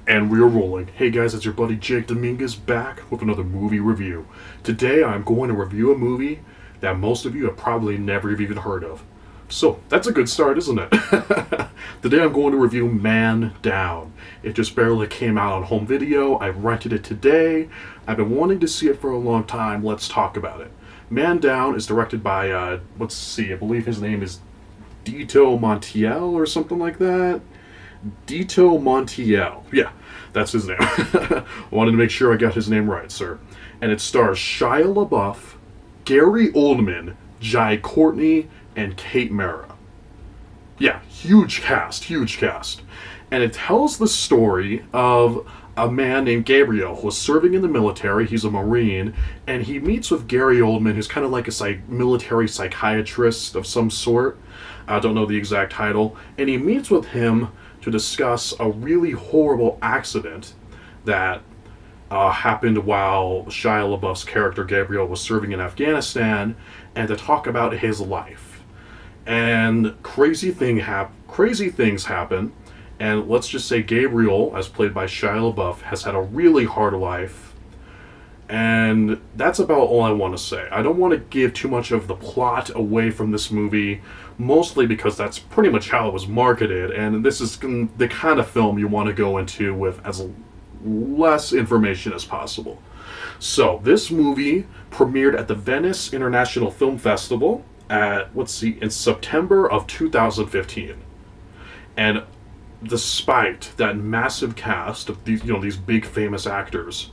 And we're rolling. Hey guys, it's your buddy Jake Dominguez back with another movie review. Today I'm going to review a movie that most of you have probably never even heard of. So, that's a good start, isn't it? Today I'm going to review Man Down. It just barely came out on home video. I rented it today. I've been wanting to see it for a long time. Let's talk about it. Man Down is directed by, I believe his name is Montiel or something like that. Montiel. Yeah, that's his name. I wanted to make sure I got his name right, sir. And it stars Shia LaBeouf, Gary Oldman, Courtney, and Kate Mara. Yeah, huge cast. And it tells the story of a man named Gabriel who was serving in the military. He's a Marine, and he meets with Gary Oldman, who's kind of like a military psychiatrist of some sort. I don't know the exact title. And he meets with him to discuss a really horrible accident that happened while Shia LaBeouf's character Gabriel was serving in Afghanistan, and to talk about his life. And crazy things happen, and let's just say Gabriel, as played by Shia LaBeouf, has had a really hard life, and that's about all I want to say. I don't want to give too much of the plot away from this movie, mostly because that's pretty much how it was marketed, and this is the kind of film you want to go into with as less information as possible. So, this movie premiered at the Venice International Film Festival in September of 2015. And despite that massive cast of these big famous actors,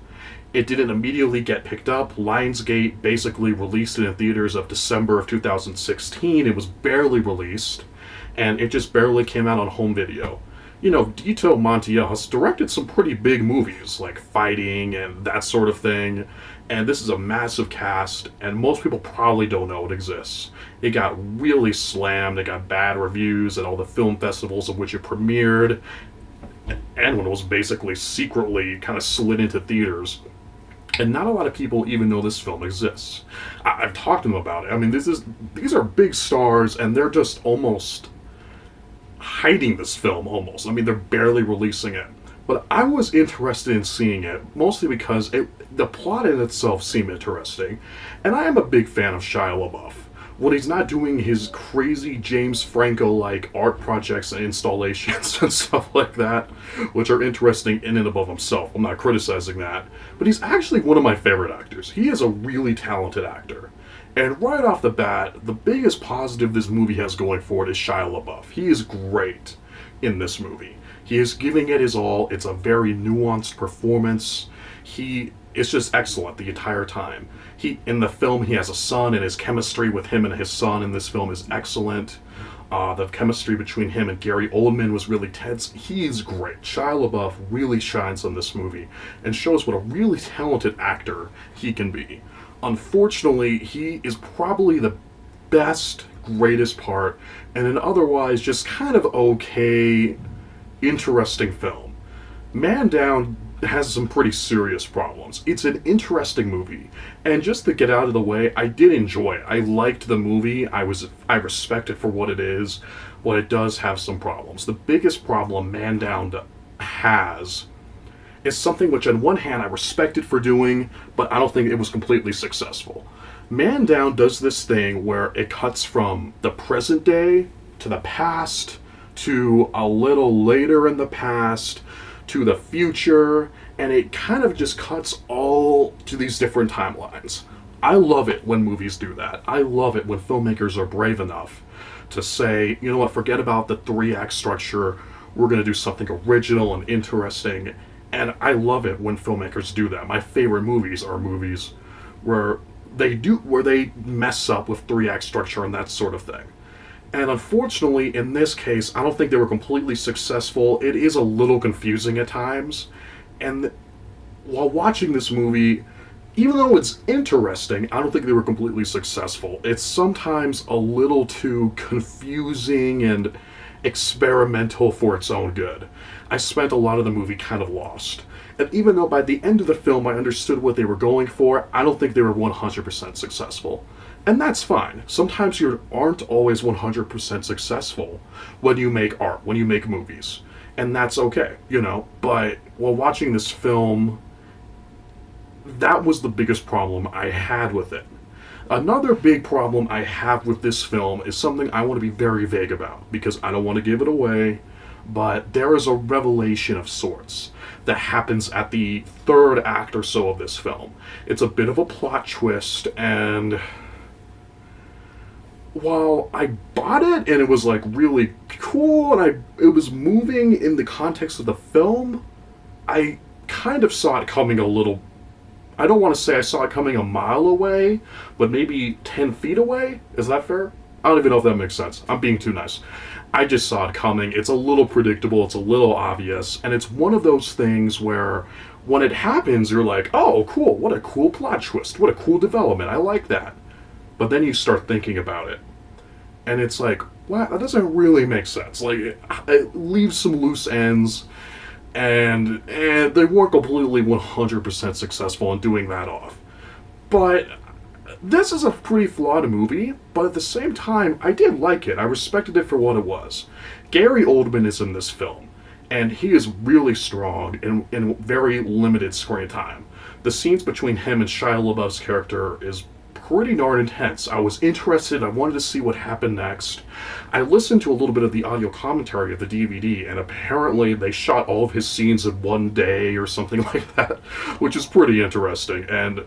it didn't immediately get picked up. Lionsgate basically released it in theaters of December of 2016. It was barely released, and it just barely came out on home video. Montiel has directed some pretty big movies, like Fighting and that sort of thing, and this is a massive cast, and most people probably don't know it exists. It got really slammed, it got bad reviews at all the film festivals in which it premiered, and when it was basically secretly kind of slid into theaters. And not a lot of people even know this film exists. I've talked to them about it. I mean, these are big stars, and they're just almost hiding this film almost. I mean, they're barely releasing it. But I was interested in seeing it, mostly because the plot in itself seemed interesting. And I am a big fan of Shia LaBeouf. When he's not doing his crazy James Franco-like art projects and installations and stuff like that, which are interesting in and above himself. I'm not criticizing that. But he's actually one of my favorite actors. He is a really talented actor. And right off the bat, the biggest positive this movie has going for it is Shia LaBeouf. He is great in this movie. He is giving it his all. It's a very nuanced performance. He is just excellent the entire time. In the film, he has a son, and his chemistry with him and his son in this film is excellent. The chemistry between him and Gary Oldman was really tense. He is great. Shia LaBeouf really shines in this movie and shows what a really talented actor he can be. Unfortunately, he is probably the greatest part in an otherwise just kind of okay, interesting film. Man Down has some pretty serious problems. It's an interesting movie, and just to get out of the way, I did enjoy it. I liked the movie. I respect it for what it is, but it does have some problems. The biggest problem Man Down has is something which on one hand I respect it for doing, but I don't think it was completely successful. Man Down does this thing where it cuts from the present day to the past to a little later in the past to the future, and it kind of just cuts all to these different timelines. I love it when movies do that. I love it when filmmakers are brave enough to say, you know what, forget about the 3-act structure, we're going to do something original and interesting. And I love it when filmmakers do that. My favorite movies are movies where they mess up with 3-act structure and that sort of thing. And unfortunately, in this case, I don't think they were completely successful. It is a little confusing at times. And while watching this movie, even though it's interesting, I don't think they were completely successful. It's sometimes a little too confusing and experimental for its own good. I spent a lot of the movie kind of lost. And even though by the end of the film I understood what they were going for, I don't think they were 100% successful. And that's fine. Sometimes you aren't always 100% successful when you make art, when you make movies. and that's okay, you know. But while watching this film, that was the biggest problem I had with it. Another big problem I have with this film is something I want to be very vague about because I don't want to give it away, but there is a revelation of sorts that happens at the third act or so of this film. It's a bit of a plot twist, and while I bought it and it was like really cool and it was moving in the context of the film, I kind of saw it coming a little. I don't want to say I saw it coming a mile away, but maybe 10 feet away. Is that fair? I don't even know if that makes sense. I'm being too nice. I just saw it coming. It's a little predictable. It's a little obvious. And it's one of those things where when it happens, you're like, oh, cool. What a cool plot twist. What a cool development. I like that. But then you start thinking about it. And it's like, wow, that doesn't really make sense. Like, it leaves some loose ends. And they weren't completely 100% successful in doing that off. But this is a pretty flawed movie, but at the same time, I did like it. I respected it for what it was. Gary Oldman is in this film, and he is really strong in very limited screen time. The scenes between him and Shia LaBeouf's character is pretty darn intense. I was interested. I wanted to see what happened next. I listened to a little bit of the audio commentary of the DVD, and apparently they shot all of his scenes in one day or something like that, which is pretty interesting and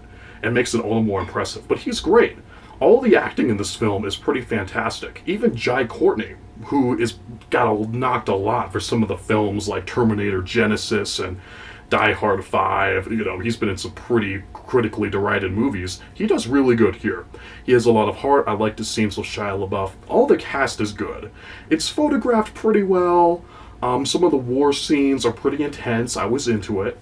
makes it all the more impressive. But he's great. All the acting in this film is pretty fantastic. Even Jai Courtney, who got knocked a lot for some of the films like Terminator Genesis and Die Hard 5, you know, he's been in some pretty critically derided movies. He does really good here. He has a lot of heart. I like the scenes with Shia LaBeouf. All the cast is good. It's photographed pretty well. Some of the war scenes are pretty intense. I was into it.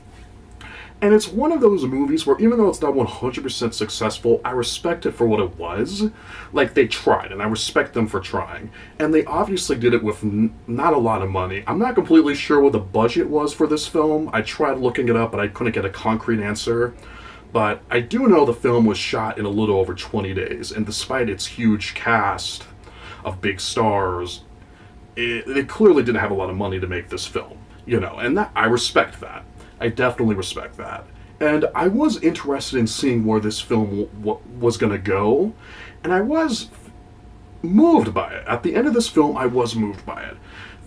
And it's one of those movies where even though it's not 100% successful, I respect it for what it was. Like, they tried, and I respect them for trying. And they obviously did it with not a lot of money. I'm not completely sure what the budget was for this film. I tried looking it up, but I couldn't get a concrete answer. But I do know the film was shot in a little over 20 days, and despite its huge cast of big stars, they clearly didn't have a lot of money to make this film. You know, and I respect that. I definitely respect that. And I was interested in seeing where this film was going to go, and I was moved by it. At the end of this film, I was moved by it.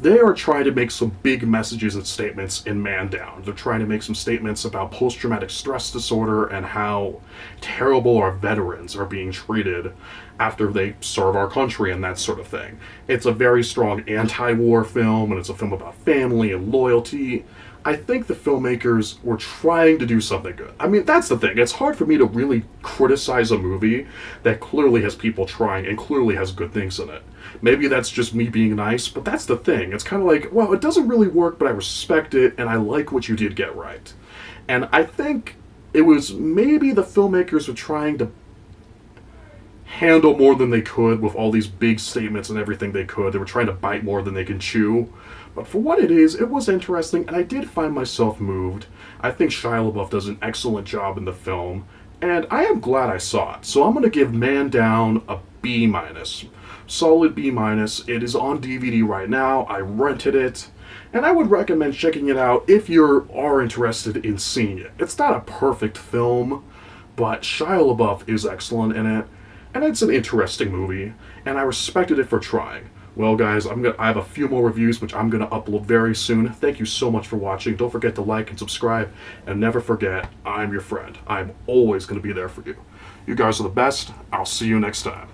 They are trying to make some big messages and statements in Man Down. They're trying to make some statements about post-traumatic stress disorder and how terrible our veterans are being treated after they serve our country and that sort of thing. It's a very strong anti-war film, and it's a film about family and loyalty. I think the filmmakers were trying to do something good. I mean, that's the thing. It's hard for me to really criticize a movie that clearly has people trying and clearly has good things in it. Maybe that's just me being nice, but that's the thing. It's kind of like, well, it doesn't really work, but I respect it, and I like what you did get right. And I think it was maybe the filmmakers were trying to handle more than they could with all these big statements and everything they could. They were trying to bite more than they can chew. But for what it is, it was interesting, and I did find myself moved. I think Shia LaBeouf does an excellent job in the film, and I am glad I saw it. So I'm going to give Man Down a B-. Solid B-. It is on DVD right now. I rented it, and I would recommend checking it out if you are interested in seeing it. It's not a perfect film, but Shia LaBeouf is excellent in it, and it's an interesting movie, and I respected it for trying. Well, guys, I have a few more reviews, which I'm going to upload very soon. Thank you so much for watching. Don't forget to like and subscribe, and never forget, I'm your friend. I'm always going to be there for you. You guys are the best. I'll see you next time.